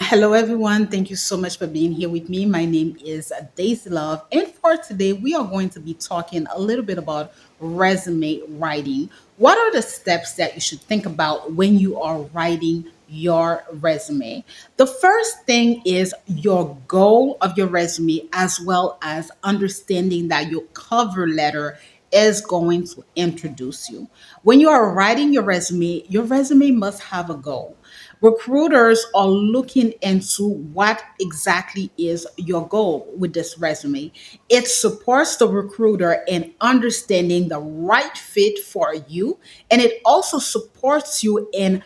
Hello, everyone. Thank you so much for being here with me. My name is Daisy Love, and for today, we are going to be talking a little bit about resume writing. What are the steps that you should think about when you are writing your resume? The first thing is your goal of your resume, as well as understanding that your cover letter is going to introduce you. When you are writing your resume must have a goal. Recruiters are looking into what exactly is your goal with this resume. It supports the recruiter in understanding the right fit for you, and it also supports you in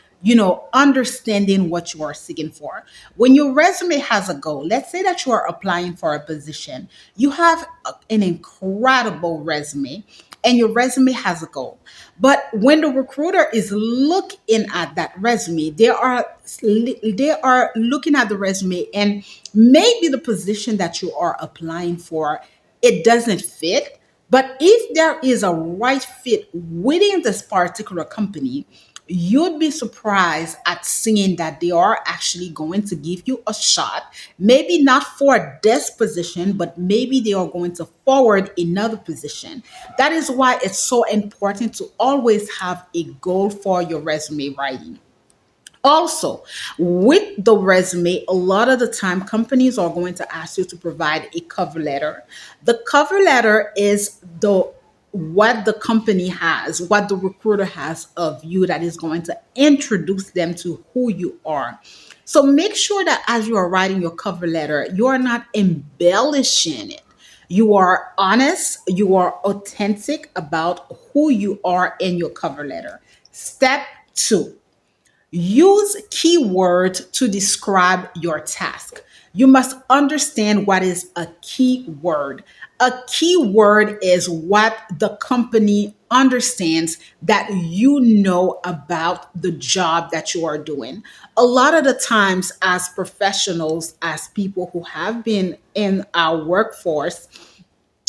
understanding what you are seeking for. When your resume has a goal, let's say that you are applying for a position, you have an incredible resume and your resume has a goal. But when the recruiter is looking at that resume, they are looking at the resume, and maybe the position that you are applying for, it doesn't fit. But if there is a right fit within this particular company, you'd be surprised at seeing that they are actually going to give you a shot. Maybe not for this position, but maybe they are going to forward another position. That is why it's so important to always have a goal for your resume writing. Also, with the resume, a lot of the time companies are going to ask you to provide a cover letter. The cover letter is the what the company has, what the recruiter has of you that is going to introduce them to who you are. So make sure that as you are writing your cover letter, you are not embellishing it. You are honest, you are authentic about who you are in your cover letter. Step two, use keywords to describe your task. You must understand what is a keyword. A keyword is what the company understands that you know about the job that you are doing. A lot of the times, as professionals, as people who have been in our workforce,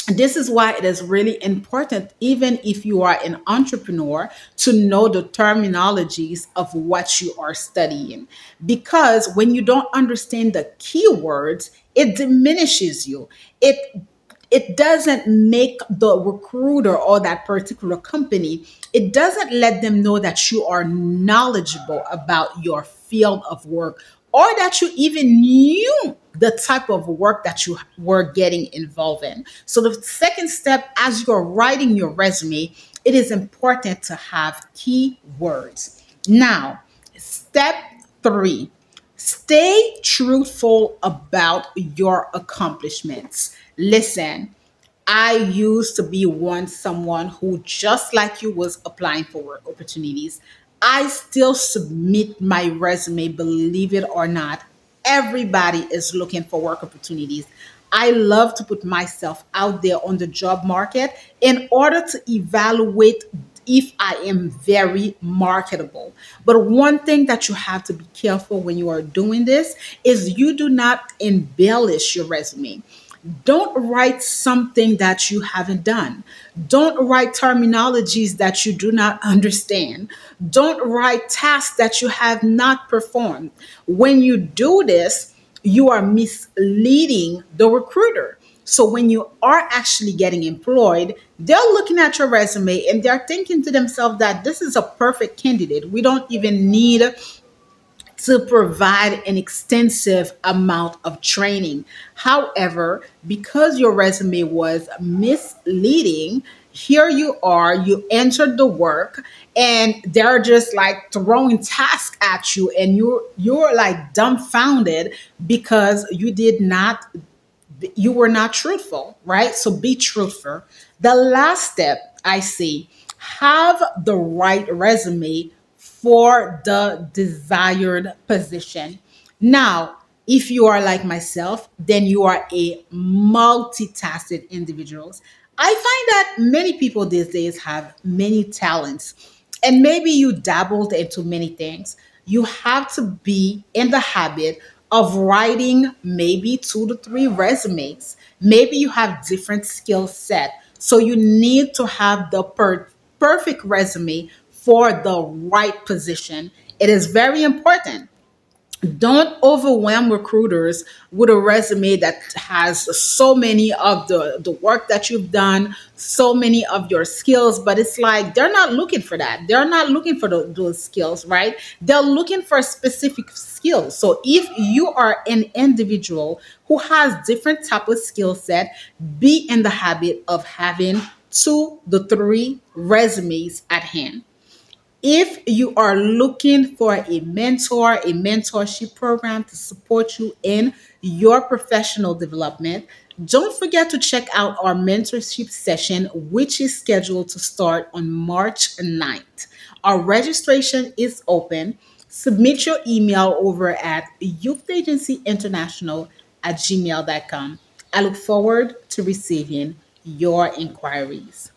this is why it is really important, even if you are an entrepreneur, to know the terminologies of what you are studying. Because when you don't understand the keywords, it diminishes you. It doesn't make the recruiter or that particular company, it doesn't let them know that you are knowledgeable about your field of work, or that you even knew the type of work that you were getting involved in. So the second step, as you're writing your resume, it is important to have keywords. Now, step three, stay truthful about your accomplishments. Listen, I used to be someone who, just like you, was applying for work opportunities. I still submit my resume, believe it or not. Everybody is looking for work opportunities. I love to put myself out there on the job market in order to evaluate if I am very marketable. But one thing that you have to be careful when you are doing this is you do not embellish your resume. Don't write something that you haven't done. Don't write terminologies that you do not understand. Don't write tasks that you have not performed. When you do this, you are misleading the recruiter. So when you are actually getting employed, they're looking at your resume and they're thinking to themselves that this is a perfect candidate. We don't even need to provide an extensive amount of training. However, because your resume was misleading, here you are, you entered the work, and they're just like throwing tasks at you, and you're like dumbfounded because you were not truthful, right? So be truthful. The last step I say, have the right resume for the desired position. Now, if you are like myself, then you are a multitasking individual. I find that many people these days have many talents, and maybe you dabbled into many things. You have to be in the habit of writing maybe 2 to 3 resumes. Maybe you have different skill set. So you need to have the perfect resume for the right position. It is very important. Don't overwhelm recruiters with a resume that has so many of the work that you've done, so many of your skills, but it's like they're not looking for that. They're not looking for those skills, right? They're looking for specific skills. So if you are an individual who has different type of skill set, be in the habit of having 2 to 3 resumes at hand. If you are looking for a mentor, a mentorship program to support you in your professional development, don't forget to check out our mentorship session, which is scheduled to start on March 9th. Our registration is open. Submit your email over at youthAgencyInternational@gmail.com. I look forward to receiving your inquiries.